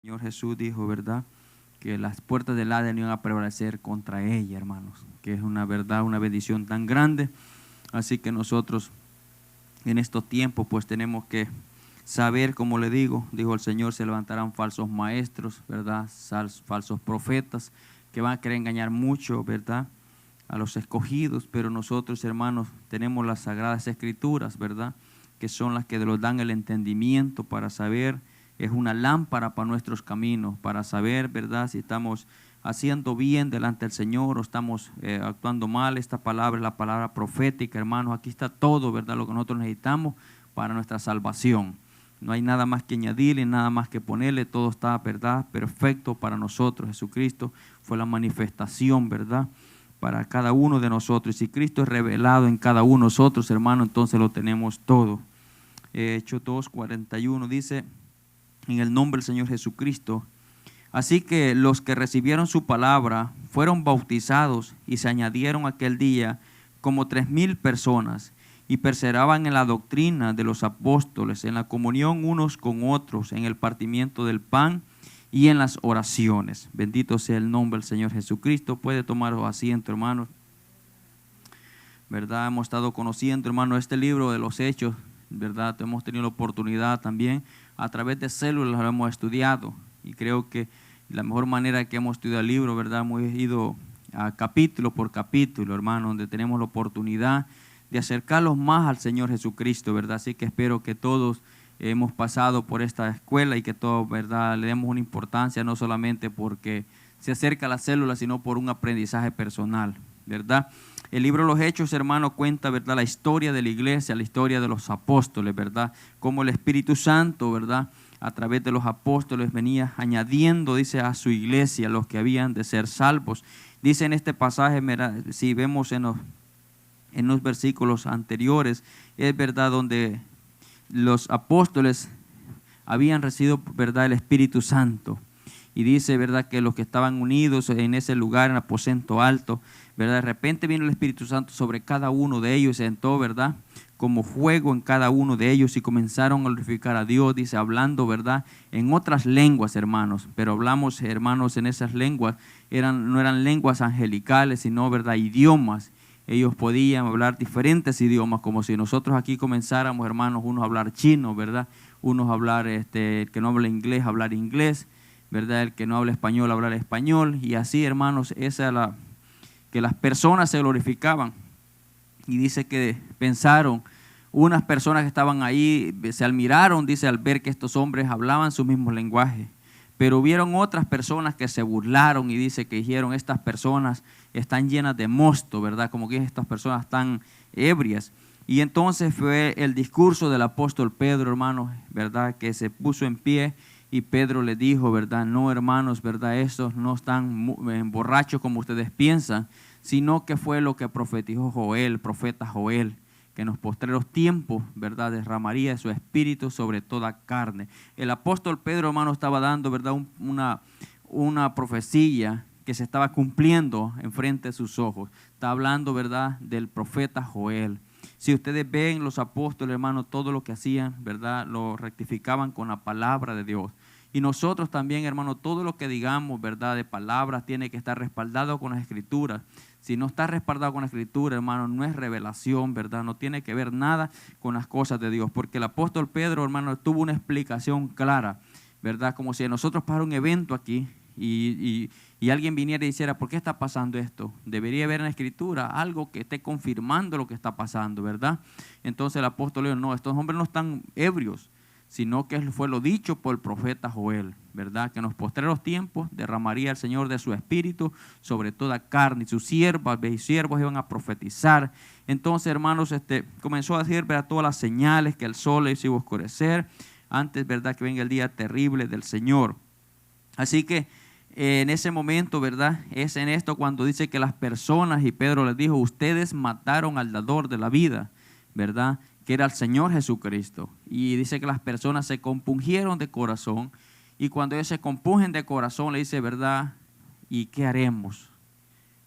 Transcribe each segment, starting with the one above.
Señor Jesús dijo, ¿verdad?, que las puertas del Hades no iban a prevalecer contra ella, hermanos, que es una verdad, una bendición tan grande. Así que nosotros en estos tiempos pues tenemos que saber, como le digo, dijo el Señor, se levantarán falsos maestros, ¿verdad?, falsos profetas que van a querer engañar mucho, ¿verdad?, a los escogidos, pero nosotros, hermanos, tenemos las Sagradas Escrituras, ¿verdad?, que son las que nos dan el entendimiento para saber. Es una lámpara para nuestros caminos, para saber, ¿verdad?, si estamos haciendo bien delante del Señor o estamos actuando mal. Esta palabra es la palabra profética, hermanos. Aquí está todo, ¿verdad?, lo que nosotros necesitamos para nuestra salvación. No hay nada más que añadirle, nada más que ponerle, todo está, ¿verdad?, perfecto para nosotros. Jesucristo fue la manifestación, ¿verdad?, para cada uno de nosotros. Y si Cristo es revelado en cada uno de nosotros, hermano, entonces lo tenemos todo. Hechos 2:41 dice: en el nombre del Señor Jesucristo. Así que los que recibieron su palabra fueron bautizados y se añadieron aquel día como 3,000 personas y perseveraban en la doctrina de los apóstoles, en la comunión unos con otros, en el partimiento del pan y en las oraciones. Bendito sea el nombre del Señor Jesucristo. Puede tomar asiento, hermanos. ¿Verdad? Hemos estado conociendo, hermano, este libro de los Hechos, ¿verdad? Hemos tenido la oportunidad también, a través de células lo hemos estudiado, y creo que la mejor manera que hemos estudiado el libro, ¿verdad?, hemos ido a capítulo por capítulo, hermano, donde tenemos la oportunidad de acercarlos más al Señor Jesucristo, ¿verdad? Así que espero que todos hemos pasado por esta escuela y que todos, ¿verdad?, le demos una importancia, no solamente porque se acerca a la célula, sino por un aprendizaje personal, ¿verdad? El libro de los Hechos, hermano, cuenta, ¿verdad?, la historia de la iglesia, la historia de los apóstoles, ¿verdad?, cómo el Espíritu Santo, ¿verdad?, a través de los apóstoles venía añadiendo, dice, a su iglesia los que habían de ser salvos. Dice en este pasaje, si vemos en los versículos anteriores, es verdad, donde los apóstoles habían recibido, ¿verdad?, el Espíritu Santo. Y dice, ¿verdad?, que los que estaban unidos en ese lugar, en el aposento alto, ¿verdad?, de repente vino el Espíritu Santo sobre cada uno de ellos, se sentó, ¿verdad?, como fuego en cada uno de ellos y comenzaron a glorificar a Dios, dice, hablando, ¿verdad?, en otras lenguas, hermanos. Pero hablamos, hermanos, en esas lenguas, no eran lenguas angelicales, sino, ¿verdad?, idiomas. Ellos podían hablar diferentes idiomas, como si nosotros aquí comenzáramos, hermanos, unos a hablar chino, ¿verdad?, unos a hablar, el que no habla inglés, hablar inglés, ¿verdad?, el que no habla español, hablar español. Y así, hermanos, esa es que las personas se glorificaban. Y dice que pensaron, unas personas que estaban ahí se admiraron, dice, al ver que estos hombres hablaban su mismo lenguaje. Pero hubieron otras personas que se burlaron y dice que dijeron, estas personas están llenas de mosto, ¿verdad? Como que estas personas están ebrias. Y entonces fue el discurso del apóstol Pedro, hermanos, ¿verdad?, que se puso en pie y Pedro le dijo, ¿verdad?, no, hermanos, ¿verdad?, estos no están borrachos como ustedes piensan, sino que fue lo que profetizó Joel, el profeta Joel, que en los postreros tiempos, ¿verdad?, derramaría de su espíritu sobre toda carne. El apóstol Pedro, hermano, estaba dando, ¿verdad?, una profecía que se estaba cumpliendo enfrente de sus ojos. Está hablando, ¿verdad?, del profeta Joel. Si ustedes ven los apóstoles, hermano, todo lo que hacían, ¿verdad?, lo rectificaban con la palabra de Dios. Y nosotros también, hermano, todo lo que digamos, ¿verdad?, de palabras tiene que estar respaldado con las Escrituras. Si no está respaldado con la Escritura, hermano, no es revelación, ¿verdad? No tiene que ver nada con las cosas de Dios. Porque el apóstol Pedro, hermano, tuvo una explicación clara, ¿verdad? Como si nosotros para un evento aquí y alguien viniera y dijera, ¿por qué está pasando esto? Debería haber en la Escritura algo que esté confirmando lo que está pasando, ¿verdad? Entonces el apóstol dijo, no, estos hombres no están ebrios, sino que fue lo dicho por el profeta Joel, ¿verdad? Que en los postreros tiempos derramaría el Señor de su espíritu sobre toda carne, y sus siervas y siervos iban a profetizar. Entonces, hermanos, comenzó a decir, ¿verdad?, todas las señales, que el sol se iba a oscurecer, antes, ¿verdad?, que venga el día terrible del Señor. Así que en ese momento, ¿verdad?, es en esto cuando dice que las personas, y Pedro les dijo, ustedes mataron al dador de la vida, ¿verdad?, que era el Señor Jesucristo. Y dice que las personas se compungieron de corazón, y cuando ellos se compungen de corazón, le dice, ¿verdad?, ¿y qué haremos?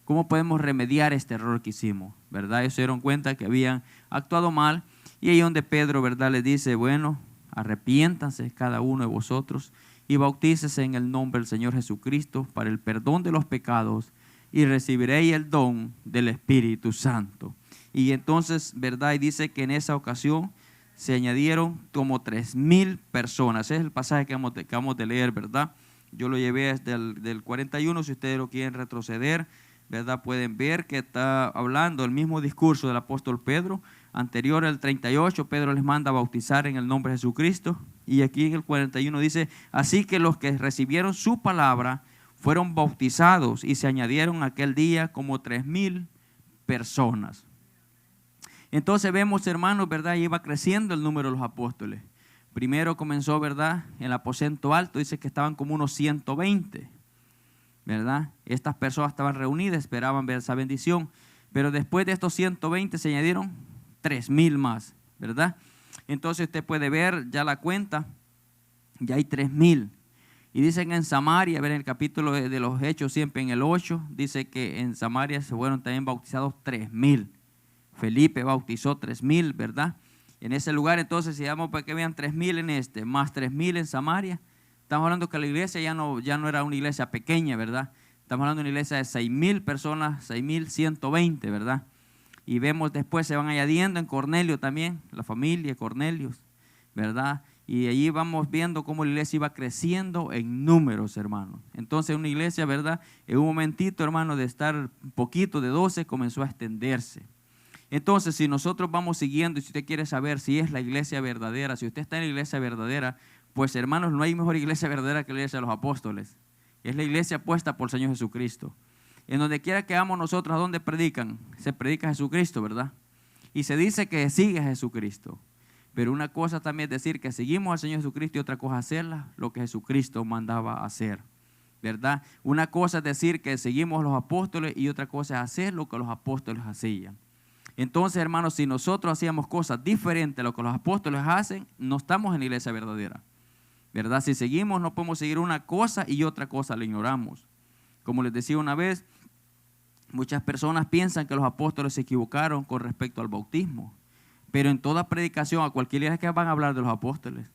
¿Cómo podemos remediar este error que hicimos? ¿Verdad? Ellos se dieron cuenta que habían actuado mal, y ahí donde Pedro, ¿verdad?, les dice, bueno, arrepiéntanse cada uno de vosotros y bautícese en el nombre del Señor Jesucristo para el perdón de los pecados y recibiréis el don del Espíritu Santo. Y entonces, ¿verdad? Y dice que en esa ocasión se añadieron como 3,000 personas. Ese es el pasaje que acabamos de leer, ¿verdad? Yo lo llevé desde del 41, si ustedes lo quieren retroceder, ¿verdad? Pueden ver que está hablando el mismo discurso del apóstol Pedro. Anterior al 38, Pedro les manda a bautizar en el nombre de Jesucristo. Y aquí en el 41 dice, así que los que recibieron su palabra fueron bautizados y se añadieron aquel día como 3,000 personas. Entonces vemos, hermanos, ¿verdad? Iba creciendo el número de los apóstoles. Primero comenzó, ¿verdad? En el aposento alto, dice que estaban como unos 120, ¿verdad? Estas personas estaban reunidas, esperaban ver esa bendición. Pero después de estos 120 se añadieron 3,000 más, ¿verdad? Entonces usted puede ver ya la cuenta, ya hay 3,000. Y dicen en Samaria, a ver en el capítulo de los Hechos, siempre en el 8, dice que en Samaria se fueron también bautizados 3,000. Felipe bautizó 3,000, ¿verdad? En ese lugar, entonces, si damos para que vean 3,000 en este, más 3,000 en Samaria, estamos hablando que la iglesia ya no era una iglesia pequeña, ¿verdad? Estamos hablando de una iglesia de 6,000 personas, 6,120, ¿verdad? Y vemos después se van añadiendo en Cornelio también, la familia Cornelios, ¿verdad? Y allí vamos viendo cómo la iglesia iba creciendo en números, hermanos. Entonces una iglesia, ¿verdad? En un momentito, hermano, de estar un poquito de 12, comenzó a extenderse. Entonces, si nosotros vamos siguiendo, y si usted quiere saber si es la iglesia verdadera, si usted está en la iglesia verdadera, pues hermanos, no hay mejor iglesia verdadera que la iglesia de los apóstoles. Es la iglesia puesta por el Señor Jesucristo. En donde quiera que vamos nosotros, ¿a dónde predican? Se predica a Jesucristo, ¿verdad? Y se dice que sigue a Jesucristo. Pero una cosa también es decir que seguimos al Señor Jesucristo y otra cosa hacerla lo que Jesucristo mandaba hacer, ¿verdad? Una cosa es decir que seguimos a los apóstoles y otra cosa es hacer lo que los apóstoles hacían. Entonces, hermanos, si nosotros hacíamos cosas diferentes a lo que los apóstoles hacen, no estamos en la iglesia verdadera, ¿verdad? Si seguimos, no podemos seguir una cosa y otra cosa la ignoramos. Como les decía una vez, muchas personas piensan que los apóstoles se equivocaron con respecto al bautismo, pero en toda predicación, a cualquier iglesia que van a hablar de los apóstoles.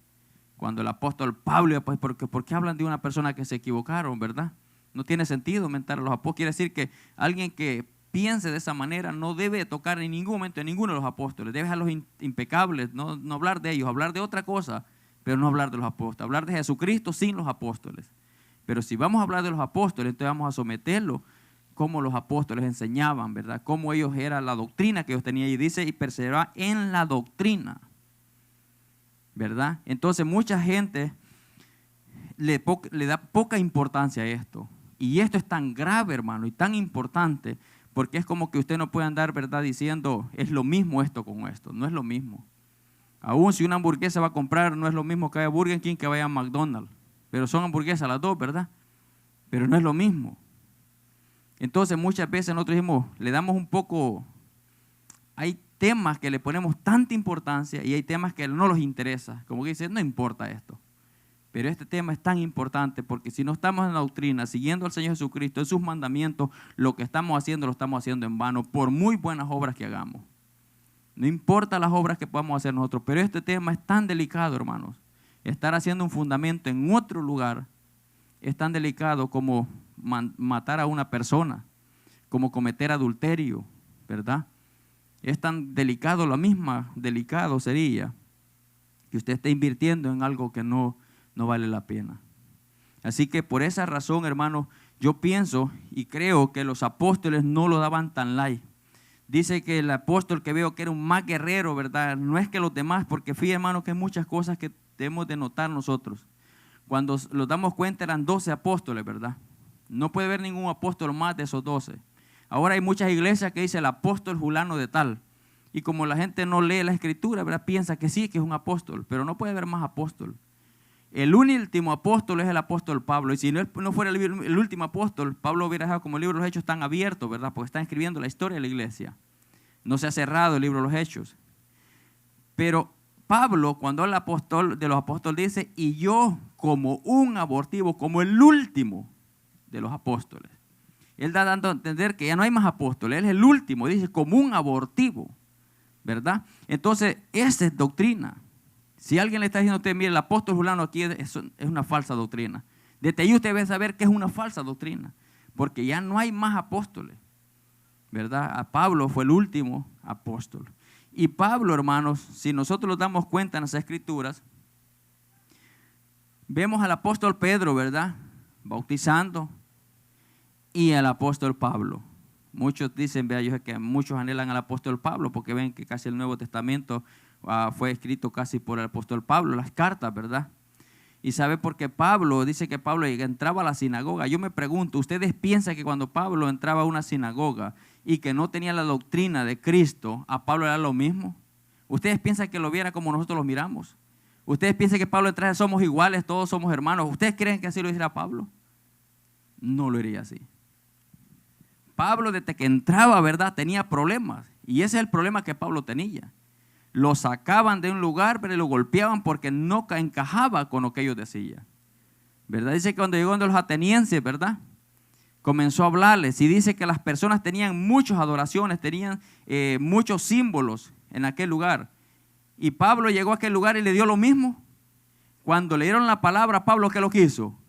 Cuando el apóstol Pablo, pues, ¿por qué hablan de una persona que se equivocaron, verdad? No tiene sentido mentar a los apóstoles. Quiere decir que alguien que piense de esa manera no debe tocar en ningún momento a ninguno de los apóstoles. Debe dejarlos impecables, no hablar de ellos, hablar de otra cosa, pero no hablar de los apóstoles. Hablar de Jesucristo sin los apóstoles. Pero si vamos a hablar de los apóstoles, entonces vamos a someterlo como los apóstoles enseñaban, ¿verdad? Cómo ellos era la doctrina que ellos tenían. Y dice, y perseveraba en la doctrina, ¿verdad? Entonces mucha gente le da poca importancia a esto. Y esto es tan grave, hermano, y tan importante, porque es como que usted no puede andar, ¿verdad?, diciendo, es lo mismo esto con esto. No es lo mismo. Aún si una hamburguesa va a comprar, no es lo mismo que vaya a Burger King que vaya a McDonald's. Pero son hamburguesas las dos, ¿verdad? Pero no es lo mismo. Entonces muchas veces nosotros decimos, le damos un poco, hay temas que le ponemos tanta importancia y hay temas que no los interesa. Como que dicen, no importa esto. Pero este tema es tan importante porque si no estamos en la doctrina, siguiendo al Señor Jesucristo, en sus mandamientos, lo que estamos haciendo lo estamos haciendo en vano, por muy buenas obras que hagamos. No importa las obras que podamos hacer nosotros, pero este tema es tan delicado, hermanos. Estar haciendo un fundamento en otro lugar es tan delicado como matar a una persona, como cometer adulterio, ¿verdad? Es tan delicado, lo mismo delicado sería que usted esté invirtiendo en algo que no vale la pena. Así que por esa razón, hermano, yo pienso y creo que los apóstoles no lo daban tan light. Dice que el apóstol que veo que era un más guerrero, ¿verdad? No es que los demás, porque fíjate, hermano, que hay muchas cosas que debemos de notar nosotros. Cuando nos damos cuenta eran 12 apóstoles, ¿verdad? No puede haber ningún apóstol más de esos 12. Ahora hay muchas iglesias que dice el apóstol fulano de tal. Y como la gente no lee la escritura, ¿verdad?, piensa que sí, que es un apóstol, pero no puede haber más apóstol. El último apóstol es el apóstol Pablo. Y si no fuera el último apóstol, Pablo hubiera dejado como el libro de los Hechos tan abierto, ¿verdad? Porque están escribiendo la historia de la iglesia. No se ha cerrado el libro de los Hechos. Pero Pablo, cuando el apóstol de los apóstoles dice, y yo como un abortivo, como el último de los apóstoles. Él está dando a entender que ya no hay más apóstoles. Él es el último, dice, como un abortivo, ¿verdad? Entonces, esa es doctrina. Si alguien le está diciendo a usted, mire, el apóstol fulano aquí es una falsa doctrina, desde ahí usted debe saber que es una falsa doctrina, porque ya no hay más apóstoles, ¿verdad? A Pablo fue el último apóstol. Y Pablo, hermanos, si nosotros nos damos cuenta en las Escrituras, vemos al apóstol Pedro, ¿verdad?, bautizando, y al apóstol Pablo. Muchos dicen, vea, yo sé que muchos anhelan al apóstol Pablo, porque ven que casi el Nuevo Testamento fue escrito casi por el apóstol Pablo, las cartas, ¿verdad? Y sabe por qué Pablo, dice que Pablo entraba a la sinagoga. Yo me pregunto, ¿ustedes piensan que cuando Pablo entraba a una sinagoga y que no tenía la doctrina de Cristo, a Pablo era lo mismo? ¿Ustedes piensan que lo viera como nosotros lo miramos? ¿Ustedes piensan que Pablo entraba, somos iguales, todos somos hermanos? ¿Ustedes creen que así lo hiciera Pablo? No lo haría así. Pablo desde que entraba, ¿verdad?, tenía problemas. Y ese es el problema que Pablo tenía. Lo sacaban de un lugar, pero lo golpeaban porque no encajaba con lo que ellos decían, ¿verdad? Dice que cuando llegó donde los atenienses, ¿verdad?, comenzó a hablarles y dice que las personas tenían muchas adoraciones, tenían muchos símbolos en aquel lugar. Y Pablo llegó a aquel lugar y le dio lo mismo. Cuando le dieron la palabra a Pablo, ¿qué lo quiso?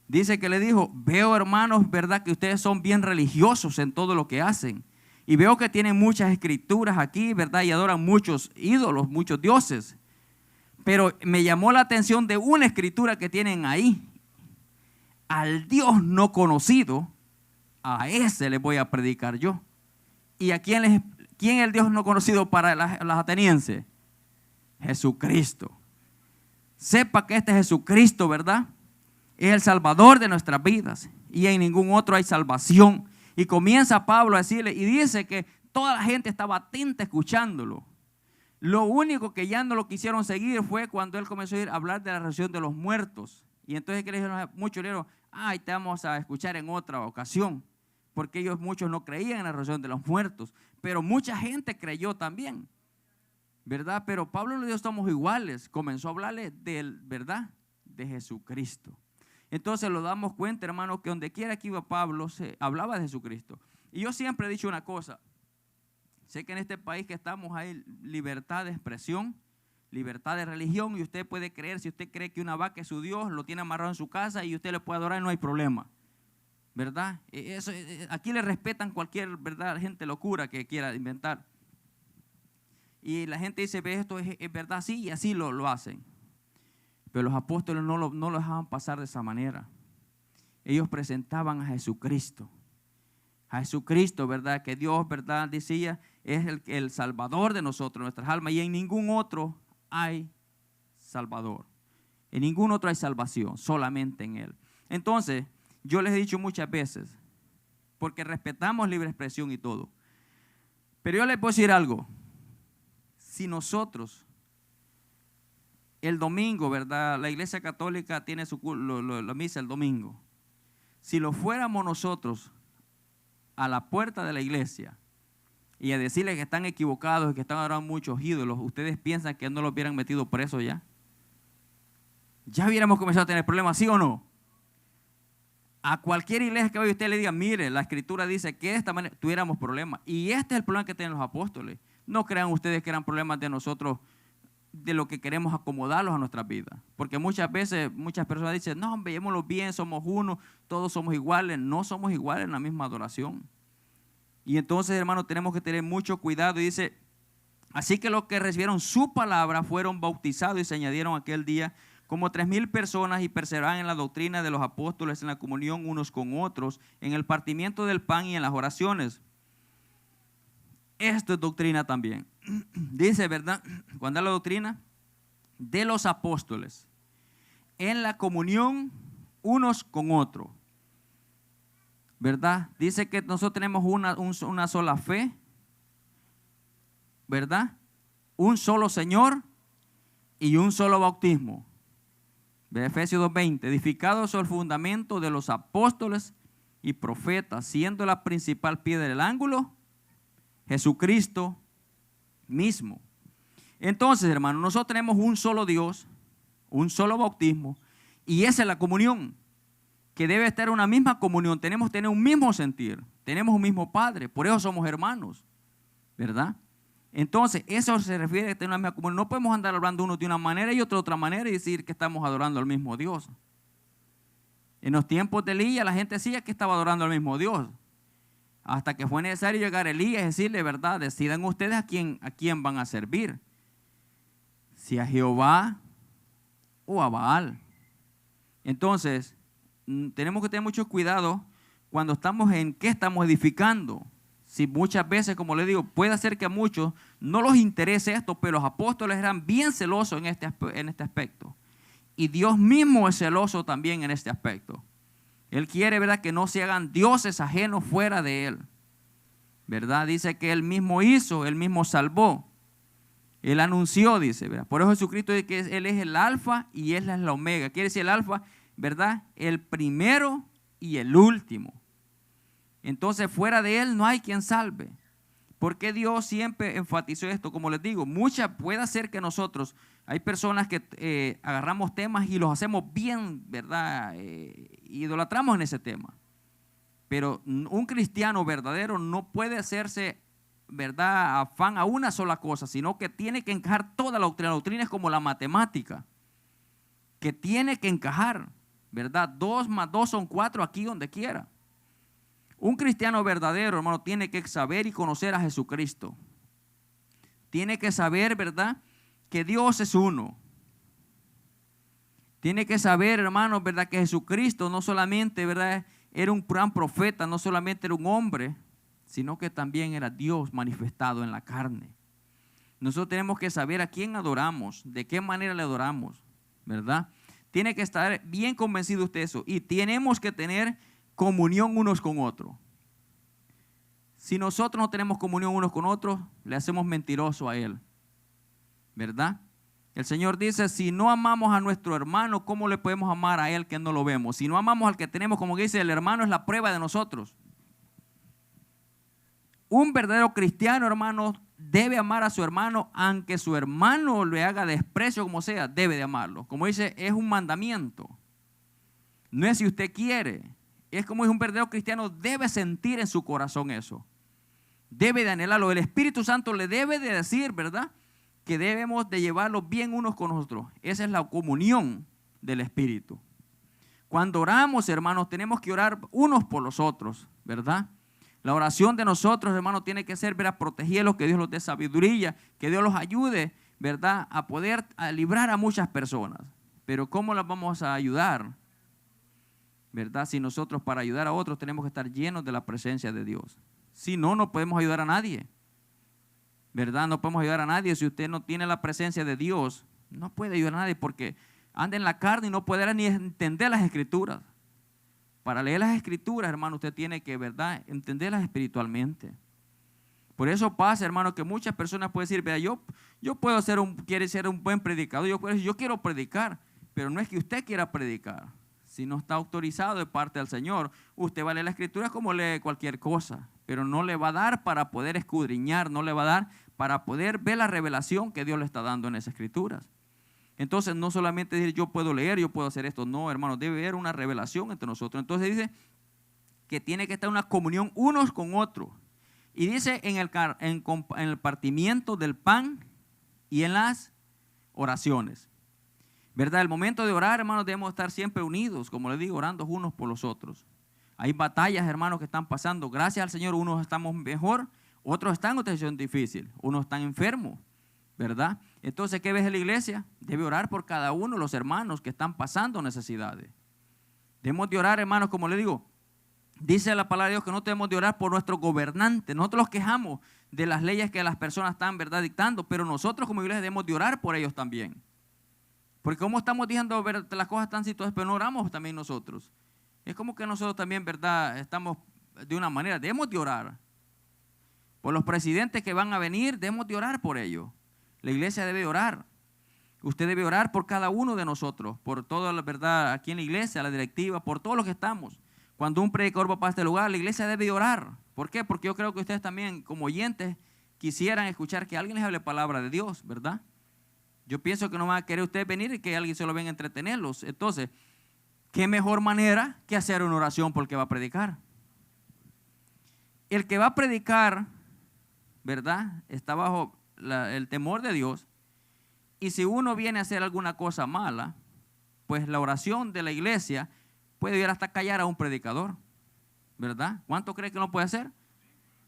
Dice que le dijo, veo, hermanos, ¿verdad?, que ustedes son bien religiosos en todo lo que hacen. Y veo que tienen muchas escrituras aquí, ¿verdad?, y adoran muchos ídolos, muchos dioses. Pero me llamó la atención de una escritura que tienen ahí. Al Dios no conocido, a ese le voy a predicar yo. ¿Y a quién es el Dios no conocido para las atenienses? Jesucristo. Sepa que este Jesucristo, ¿verdad?, es el Salvador de nuestras vidas. Y en ningún otro hay salvación. Y comienza Pablo a decirle, y dice que toda la gente estaba atenta escuchándolo. Lo único que ya no lo quisieron seguir fue cuando él comenzó a ir a hablar de la resurrección de los muertos. Y entonces que le dijeron, muchos le dijeron, ay, te vamos a escuchar en otra ocasión. Porque ellos muchos no creían en la resurrección de los muertos. Pero mucha gente creyó también, ¿verdad? Pero Pablo le dijo, somos iguales. Comenzó a hablarle ¿verdad?, de Jesucristo. Entonces lo damos cuenta, hermanos, que donde quiera que iba Pablo se hablaba de Jesucristo. Y yo siempre he dicho una cosa, sé que en este país que estamos hay libertad de expresión, libertad de religión, y usted puede creer, si usted cree que una vaca es su Dios, lo tiene amarrado en su casa y usted le puede adorar y no hay problema, ¿verdad? Eso, aquí le respetan cualquier, ¿verdad?, gente locura que quiera inventar. Y la gente dice, ve, esto es verdad, sí, y así lo hacen. Pero los apóstoles no lo dejaban pasar de esa manera. Ellos presentaban a Jesucristo. A Jesucristo, ¿verdad? Que Dios, ¿verdad?, decía, es el Salvador de nosotros, nuestras almas. Y en ningún otro hay Salvador. En ningún otro hay salvación, solamente en Él. Entonces, yo les he dicho muchas veces, porque respetamos libre expresión y todo. Pero yo les puedo decir algo. Si nosotros el domingo, ¿verdad?, la Iglesia Católica tiene la misa el domingo. Si lo fuéramos nosotros a la puerta de la iglesia y a decirles que están equivocados y que están adorando muchos ídolos, ¿ustedes piensan que no los hubieran metido presos ya? Ya hubiéramos comenzado a tener problemas, ¿sí o no? A cualquier iglesia que vaya usted le diga, mire, la Escritura dice que de esta manera tuviéramos problemas. Y este es el problema que tienen los apóstoles. No crean ustedes que eran problemas de nosotros, de lo que queremos acomodarlos a nuestras vidas. Porque muchas veces, muchas personas dicen, no, veámoslo bien, somos uno, todos somos iguales. No somos iguales en la misma adoración. Y entonces, hermanos, tenemos que tener mucho cuidado. Y dice, así que los que recibieron su palabra fueron bautizados y se añadieron aquel día como 3,000 personas y perseveraban en la doctrina de los apóstoles, en la comunión unos con otros, en el partimiento del pan y en las oraciones. Esto es doctrina también. Dice, ¿verdad?, cuando habla de doctrina de los apóstoles, en la comunión unos con otros, ¿verdad? Dice que nosotros tenemos una sola fe, ¿verdad? Un solo Señor y un solo bautismo. De Efesios 2:20, edificado sobre el fundamento de los apóstoles y profetas, siendo la principal piedra del ángulo Jesucristo mismo. Entonces, hermanos, nosotros tenemos un solo Dios, un solo bautismo, y esa es la comunión, que debe estar en una misma comunión. Tenemos que tener un mismo sentir, tenemos un mismo Padre, por eso somos hermanos, ¿verdad? Entonces, eso se refiere a tener una misma comunión. No podemos andar hablando uno de una manera y otro de otra manera y decir que estamos adorando al mismo Dios. En los tiempos de Elías, la gente decía que estaba adorando al mismo Dios. Hasta que fue necesario llegar a Elías y decirle, verdad, decidan ustedes a quién van a servir. Si a Jehová o a Baal. Entonces, tenemos que tener mucho cuidado cuando estamos en qué estamos edificando. Si muchas veces, como les digo, puede ser que a muchos no les interese esto, pero los apóstoles eran bien celosos en este aspecto. Y Dios mismo es celoso también en este aspecto. Él quiere, ¿verdad?, que no se hagan dioses ajenos fuera de Él. ¿Verdad? Dice que Él mismo hizo, Él mismo salvó. Él anunció, dice, ¿verdad? Por eso Jesucristo dice que Él es el alfa y Él es la omega. Quiere decir el alfa, ¿verdad?, el primero y el último. Entonces, fuera de Él no hay quien salve. ¿Por qué Dios siempre enfatizó esto? Como les digo, puede ser que nosotros, hay personas que agarramos temas y los hacemos bien, ¿verdad? Idolatramos en ese tema. Pero un cristiano verdadero no puede hacerse, ¿verdad?, afán a una sola cosa, sino que tiene que encajar toda la doctrina. La doctrina es como la matemática, que tiene que encajar, ¿verdad? 2 más 2 son 4 aquí donde quiera. Un cristiano verdadero, hermano, tiene que saber y conocer a Jesucristo. Tiene que saber, ¿verdad?, que Dios es uno. Tiene que saber, hermano, ¿verdad?, que Jesucristo no solamente, ¿verdad?, era un gran profeta, no solamente era un hombre, sino que también era Dios manifestado en la carne. Nosotros tenemos que saber a quién adoramos, de qué manera le adoramos, ¿verdad? Tiene que estar bien convencido usted de eso. Y tenemos que tener comunión unos con otros. Si nosotros no tenemos comunión unos con otros, le hacemos mentiroso a Él, ¿verdad? El Señor dice, si no amamos a nuestro hermano, ¿cómo le podemos amar a Él que no lo vemos? Si no amamos al que tenemos, como dice, el hermano es la prueba de nosotros. Un verdadero cristiano, hermano, debe amar a su hermano, aunque su hermano le haga desprecio, como sea, debe de amarlo. Como dice, es un mandamiento. No es si usted quiere. Es como es un verdadero cristiano, debe sentir en su corazón eso. Debe de anhelarlo. El Espíritu Santo le debe de decir, ¿verdad?, que debemos de llevarlo bien unos con otros. Esa es la comunión del Espíritu. Cuando oramos, hermanos, tenemos que orar unos por los otros, ¿verdad? La oración de nosotros, hermanos, tiene que ser, ¿verdad?, protegerlos, que Dios los dé sabiduría, que Dios los ayude, ¿verdad?, a poder librar a muchas personas. Pero ¿cómo las vamos a ayudar? ¿Verdad? Si nosotros para ayudar a otros tenemos que estar llenos de la presencia de Dios. Si no, no podemos ayudar a nadie. ¿Verdad? No podemos ayudar a nadie. Si usted no tiene la presencia de Dios, no puede ayudar a nadie porque anda en la carne y no puede ni entender las Escrituras. Para leer las Escrituras, hermano, usted tiene que, ¿verdad?, entenderlas espiritualmente. Por eso pasa, hermano, que muchas personas pueden decir, vea, yo puedo ser quiere ser un buen predicador, yo quiero predicar, pero no es que usted quiera predicar. Si no está autorizado de parte del Señor, usted va a leer la Escritura como lee cualquier cosa, pero no le va a dar para poder escudriñar, no le va a dar para poder ver la revelación que Dios le está dando en esas Escrituras. Entonces, no solamente decir yo puedo leer, yo puedo hacer esto, no, hermano, debe haber una revelación entre nosotros. Entonces dice que tiene que estar una comunión unos con otros. Y dice en el partimiento del pan y en las oraciones. ¿Verdad? El momento de orar, hermanos, debemos estar siempre unidos, como les digo, orando unos por los otros. Hay batallas, hermanos, que están pasando. Gracias al Señor, unos estamos mejor, otros están en otra situación difícil, unos están enfermos, ¿verdad? Entonces, ¿qué ves en la iglesia? Debe orar por cada uno de los hermanos que están pasando necesidades. Debemos de orar, hermanos, como les digo, dice la palabra de Dios que no debemos de orar por nuestros gobernantes. Nosotros los quejamos de las leyes que las personas están, ¿verdad?, dictando, pero nosotros como iglesia debemos de orar por ellos también. Porque como estamos diciendo, ¿verdad?, las cosas están situadas, pero no oramos también nosotros. Es como que nosotros también, ¿verdad?, estamos de una manera, debemos de orar. Por los presidentes que van a venir, debemos de orar por ellos. La iglesia debe orar. Usted debe orar por cada uno de nosotros, por toda la verdad aquí en la iglesia, la directiva, por todos los que estamos. Cuando un predicador va para este lugar, la iglesia debe orar. ¿Por qué? Porque yo creo que ustedes también, como oyentes, quisieran escuchar que alguien les hable palabra de Dios, ¿verdad? Yo pienso que no van a querer ustedes venir y que alguien solo venga a entretenerlos. Entonces, ¿qué mejor manera que hacer una oración por el que va a predicar? El que va a predicar, ¿verdad?, está bajo el temor de Dios. Y si uno viene a hacer alguna cosa mala, pues la oración de la iglesia puede ir hasta callar a un predicador, ¿verdad? ¿Cuánto cree que no puede hacer?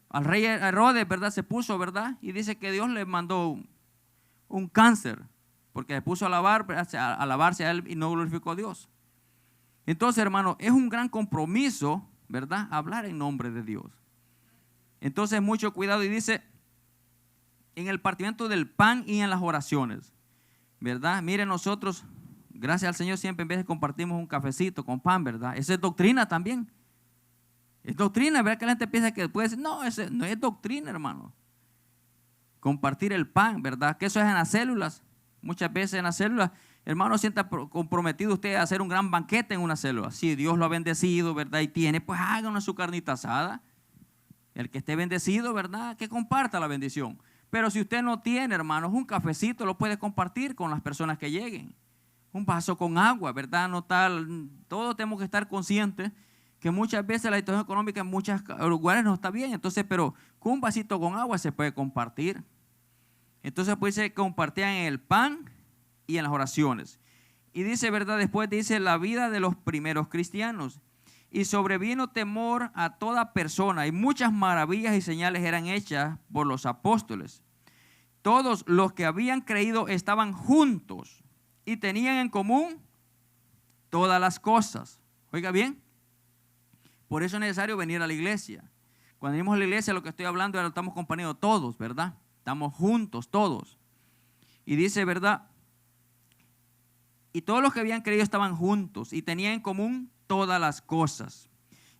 Al rey Herodes, ¿verdad? Se puso, ¿verdad? Y dice que Dios le mandó un cáncer, porque se puso a alabarse a él y no glorificó a Dios. Entonces, hermano, es un gran compromiso, ¿verdad? Hablar en nombre de Dios. Entonces, mucho cuidado. Y dice, en el partimiento del pan y en las oraciones, ¿verdad? Mire, nosotros, gracias al Señor, siempre en vez de compartimos un cafecito con pan, ¿verdad? Esa es doctrina también. Es doctrina, ¿verdad? Que la gente piensa que puede decir, no, eso no es doctrina, hermano. Compartir el pan, ¿verdad? Que eso es en las células. Muchas veces en las células, hermano, sienta comprometido usted a hacer un gran banquete en una célula. Si Dios lo ha bendecido, ¿verdad? Y tiene, pues háganos su carnita asada. El que esté bendecido, ¿verdad? Que comparta la bendición. Pero si usted no tiene, hermanos, un cafecito lo puede compartir con las personas que lleguen. Un vaso con agua, ¿verdad? No tal, todos tenemos que estar conscientes que muchas veces la situación económica en muchos lugares no está bien. Entonces, pero con un vasito con agua se puede compartir. Entonces, pues se compartían en el pan y en las oraciones. Y dice, ¿verdad? Después dice la vida de los primeros cristianos. Y sobrevino temor a toda persona, y muchas maravillas y señales eran hechas por los apóstoles. Todos los que habían creído estaban juntos y tenían en común todas las cosas. Oiga bien, por eso es necesario venir a la iglesia. Cuando venimos a la iglesia, lo que estoy hablando es que estamos acompañados todos, ¿verdad? Estamos juntos todos. Y dice, ¿verdad? Y todos los que habían creído estaban juntos y tenían en común todas las cosas.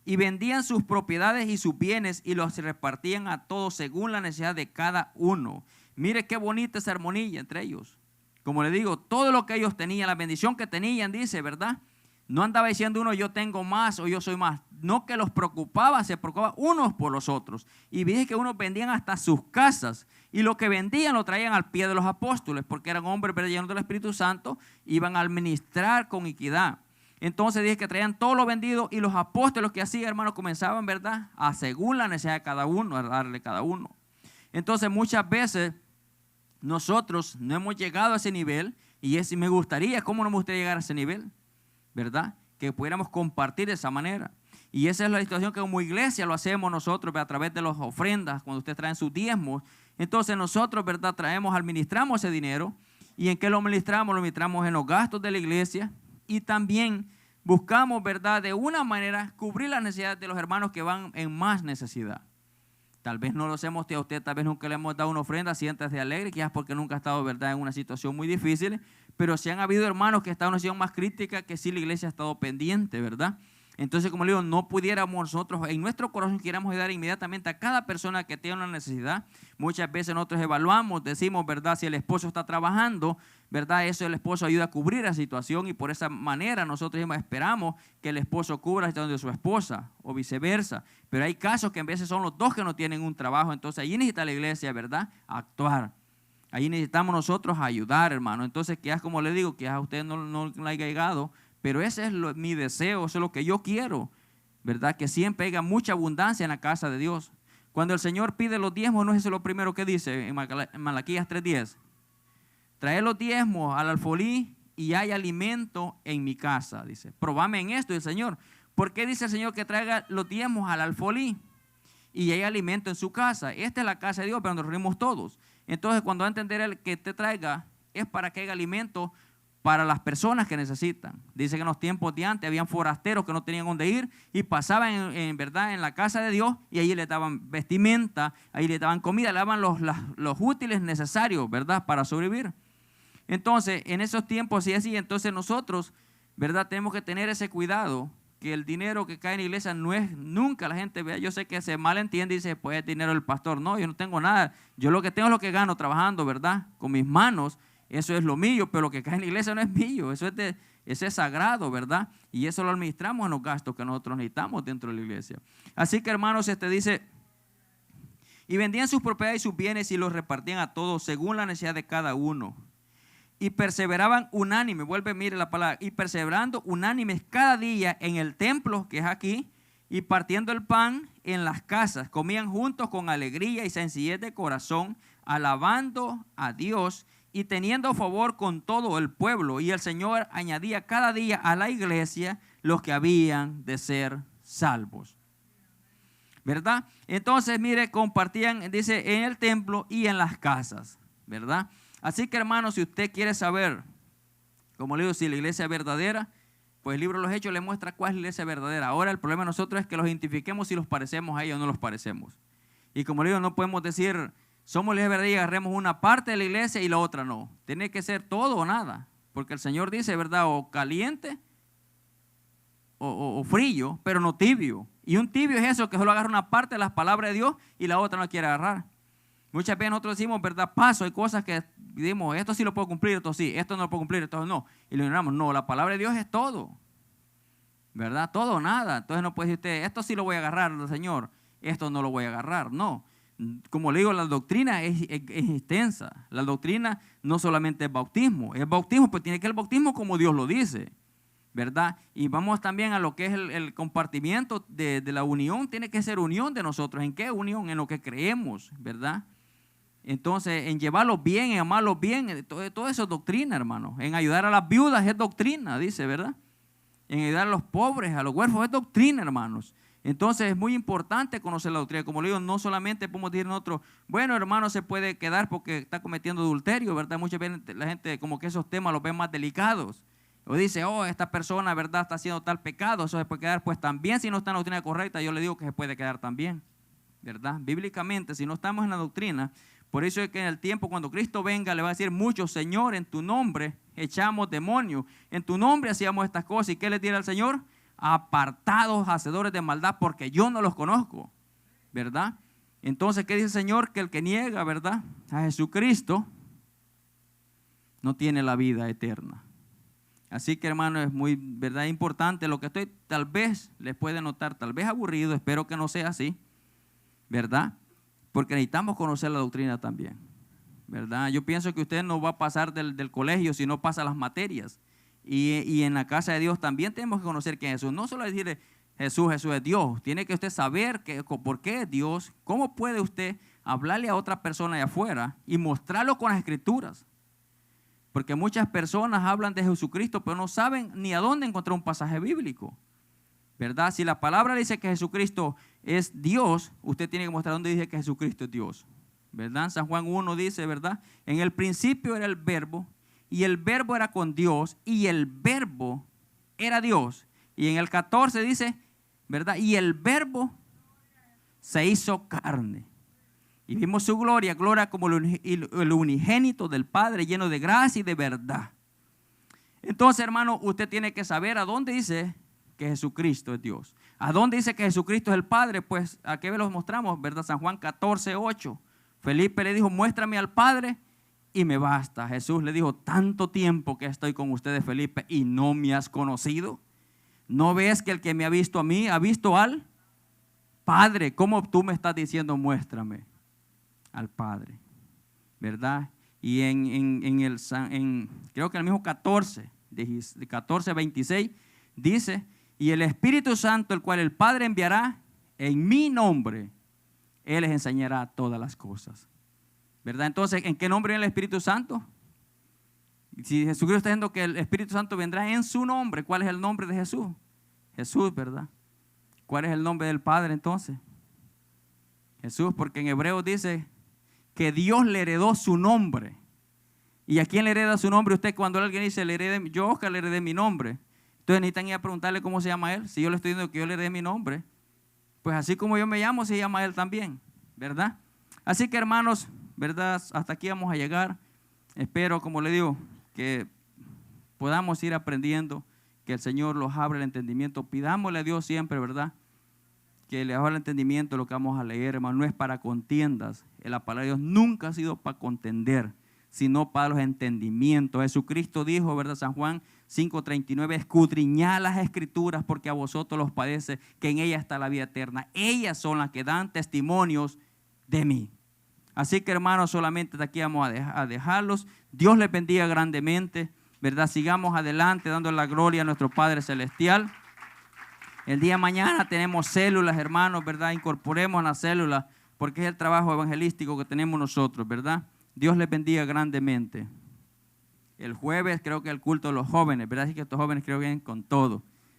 Y vendían sus propiedades y sus bienes y los repartían a todos según la necesidad de cada uno. Mire qué bonita esa armonía entre ellos. Como le digo, todo lo que ellos tenían, la bendición que tenían, dice, ¿verdad? No andaba diciendo uno, yo tengo más o yo soy más. No, que los preocupaba, se preocupaban unos por los otros. Y dije que unos vendían hasta sus casas. Y lo que vendían lo traían al pie de los apóstoles, porque eran hombres llenos del Espíritu Santo, iban a administrar con equidad. Entonces dije que traían todo lo vendido y los apóstoles, lo que hacían, hermanos, comenzaban, ¿verdad? A según la necesidad de cada uno, a darle a cada uno. Entonces muchas veces nosotros no hemos llegado a ese nivel y me gustaría, ¿cómo no me gustaría llegar a ese nivel? ¿Verdad? Que pudiéramos compartir de esa manera. Y esa es la situación que como iglesia lo hacemos nosotros a través de las ofrendas, cuando ustedes traen sus diezmos. Entonces nosotros, ¿verdad? Administramos ese dinero. ¿Y en qué lo administramos? Lo administramos en los gastos de la iglesia. Y también buscamos, ¿verdad? De una manera cubrir las necesidades de los hermanos que van en más necesidad. Tal vez no lo hacemos a usted, tal vez nunca le hemos dado una ofrenda, siéntase alegre, quizás porque nunca ha estado, ¿verdad?, en una situación muy difícil. Pero si han habido hermanos que están en una situación más crítica, que sí la iglesia ha estado pendiente, ¿verdad? Entonces, como le digo, no pudiéramos nosotros, en nuestro corazón quisiéramos ayudar inmediatamente a cada persona que tiene una necesidad. Muchas veces nosotros evaluamos, decimos, ¿verdad? Si el esposo está trabajando, ¿verdad? Eso el esposo ayuda a cubrir la situación y por esa manera nosotros esperamos que el esposo cubra la situación de su esposa o viceversa. Pero hay casos que a veces son los dos que no tienen un trabajo, entonces allí necesita la iglesia, ¿verdad?, actuar. Ahí necesitamos nosotros ayudar, hermano. Entonces, quizás, como le digo, quizás a usted no le haya llegado, pero ese es mi deseo, eso es lo que yo quiero, ¿verdad? Que siempre haya mucha abundancia en la casa de Dios. Cuando el Señor pide los diezmos, ¿no es eso lo primero que dice en Malaquías 3:10? Trae los diezmos al alfolí y hay alimento en mi casa, dice. Probame en esto, el Señor. ¿Por qué dice el Señor que traiga los diezmos al alfolí y hay alimento en su casa? Esta es la casa de Dios, pero nos reunimos todos. Entonces, cuando va a entender el que te traiga, es para que haya alimento para las personas que necesitan. Dice que en los tiempos de antes habían forasteros que no tenían dónde ir y pasaban verdad en la casa de Dios y ahí le daban vestimenta, ahí le daban comida, le daban los útiles necesarios, ¿verdad?, para sobrevivir. Entonces, en esos tiempos, sí, así, entonces nosotros, ¿verdad?, tenemos que tener ese cuidado, que el dinero que cae en la iglesia no es nunca, la gente vea, yo sé que se malentiende y dice, pues es dinero del pastor. No, yo no tengo nada, yo lo que tengo es lo que gano trabajando, ¿verdad?, con mis manos. Eso es lo mío, pero lo que cae en la iglesia no es mío, eso es sagrado, ¿verdad? Y eso lo administramos en los gastos que nosotros necesitamos dentro de la iglesia. Así que, hermanos, dice, y vendían sus propiedades y sus bienes y los repartían a todos según la necesidad de cada uno. Y perseveraban unánime, mire la palabra, y perseverando unánimes cada día en el templo, que es aquí, y partiendo el pan en las casas, comían juntos con alegría y sencillez de corazón, alabando a Dios y teniendo favor con todo el pueblo. Y el Señor añadía cada día a la iglesia los que habían de ser salvos. ¿Verdad? Entonces, mire, compartían, dice, en el templo y en las casas. ¿Verdad? Así que, hermanos, si usted quiere saber, como le digo, si la iglesia es verdadera, pues el libro de los Hechos le muestra cuál es la iglesia verdadera. Ahora el problema de nosotros es que los identifiquemos si los parecemos a ellos o no los parecemos. Y como le digo, no podemos decir, somos la iglesia verdadera y agarremos una parte de la iglesia y la otra no. Tiene que ser todo o nada. Porque el Señor dice, ¿verdad? O caliente o frío, pero no tibio. Y un tibio es eso, que solo agarra una parte de las palabras de Dios y la otra no quiere agarrar. Muchas veces nosotros decimos, ¿verdad? Paso, hay cosas que decimos, esto sí lo puedo cumplir, esto sí, esto no lo puedo cumplir, esto no. Y lo ignoramos. No, la palabra de Dios es todo. ¿Verdad? Todo o nada. Entonces no puede decir usted, esto sí lo voy a agarrar, Señor, esto no lo voy a agarrar. No. Como le digo, la doctrina es extensa. La doctrina no solamente es bautismo, pues tiene que ser el bautismo como Dios lo dice. ¿Verdad? Y vamos también a lo que es el compartimiento de la unión. Tiene que ser unión de nosotros. ¿En qué unión? En lo que creemos, ¿verdad? Entonces, en llevarlos bien, en amarlos bien, todo eso es doctrina, hermano. En ayudar a las viudas es doctrina, dice, ¿verdad? En ayudar a los pobres, a los huérfanos es doctrina, hermanos. Entonces, es muy importante conocer la doctrina. Como le digo, no solamente podemos decir nosotros, bueno, hermano, se puede quedar porque está cometiendo adulterio, ¿verdad? Muchas veces la gente como que esos temas los ve más delicados. O dice, oh, esta persona, ¿verdad?, está haciendo tal pecado, eso se puede quedar. Pues también, si no está en la doctrina correcta, yo le digo que se puede quedar también, ¿verdad? Bíblicamente, si no estamos en la doctrina, por eso es que en el tiempo cuando Cristo venga, le va a decir muchos, Señor, en tu nombre echamos demonios, en tu nombre hacíamos estas cosas. ¿Y qué le dirá al Señor? Apartados, hacedores de maldad, porque yo no los conozco, ¿verdad? Entonces, ¿qué dice el Señor? Que el que niega, ¿verdad?, a Jesucristo, no tiene la vida eterna. Así que, hermano, es muy, ¿verdad?, importante. Lo que estoy, tal vez les puede notar, tal vez aburrido, espero que no sea así, ¿verdad? Porque necesitamos conocer la doctrina también, ¿verdad? Yo pienso que usted no va a pasar del colegio si no pasa las materias. Y en la casa de Dios también tenemos que conocer quién es Jesús. No solo decir Jesús es Dios. Tiene que usted saber por qué es Dios. ¿Cómo puede usted hablarle a otra persona de afuera y mostrarlo con las Escrituras? Porque muchas personas hablan de Jesucristo, pero no saben ni a dónde encontrar un pasaje bíblico, ¿verdad? Si la palabra dice que Jesucristo es Dios, usted tiene que mostrar dónde dice que Jesucristo es Dios, ¿verdad? San Juan 1 dice, ¿verdad? En el principio era el verbo, y el verbo era con Dios, y el verbo era Dios. Y en el 14 dice, ¿verdad? Y el verbo se hizo carne. Y vimos su gloria, gloria como el unigénito del Padre, lleno de gracia y de verdad. Entonces, hermano, usted tiene que saber a dónde dice que Jesucristo es Dios. ¿A dónde dice que Jesucristo es el Padre? Pues, ¿a qué los mostramos? ¿Verdad? San Juan 14:8. Felipe le dijo, muéstrame al Padre y me basta. Jesús le dijo, tanto tiempo que estoy con ustedes, Felipe, y no me has conocido. ¿No ves que el que me ha visto a mí, ha visto al Padre? ¿Cómo tú me estás diciendo, muéstrame al Padre? ¿Verdad? Y creo que en el mismo 14:26 dice, y el Espíritu Santo, el cual el Padre enviará en mi nombre, Él les enseñará todas las cosas. ¿Verdad? Entonces, ¿en qué nombre viene el Espíritu Santo? Si Jesucristo está diciendo que el Espíritu Santo vendrá en su nombre, ¿cuál es el nombre de Jesús? Jesús, ¿verdad? ¿Cuál es el nombre del Padre entonces? Jesús, porque en Hebreos dice que Dios le heredó su nombre. ¿Y a quién le hereda su nombre? Usted, cuando alguien dice, yo, Oscar, le heredé mi nombre. Entonces necesitan ir a preguntarle cómo se llama él. Si yo le estoy diciendo que yo le heredé mi nombre, pues así como yo me llamo, se llama él también, ¿verdad? Así que, hermanos, ¿verdad? Hasta aquí vamos a llegar. Espero, como le digo, que podamos ir aprendiendo, que el Señor los abra el entendimiento. Pidámosle a Dios siempre, ¿verdad?, que le abra el entendimiento de lo que vamos a leer, hermano. No es para contiendas. La palabra de Dios nunca ha sido para contender, sino para los entendimientos. Jesucristo dijo, ¿verdad? San Juan 5:39, escudriñad las Escrituras porque a vosotros los padece, que en ellas está la vida eterna. Ellas son las que dan testimonios de mí. Así que, hermanos, solamente de aquí vamos a dejarlos. Dios les bendiga grandemente, ¿verdad? Sigamos adelante dando la gloria a nuestro Padre Celestial. El día de mañana tenemos células, hermanos, ¿verdad? Incorporemos las células porque es el trabajo evangelístico que tenemos nosotros, ¿verdad? Dios les bendiga grandemente. El jueves creo que el culto de los jóvenes, ¿verdad? Así que estos jóvenes creo que vienen con todo.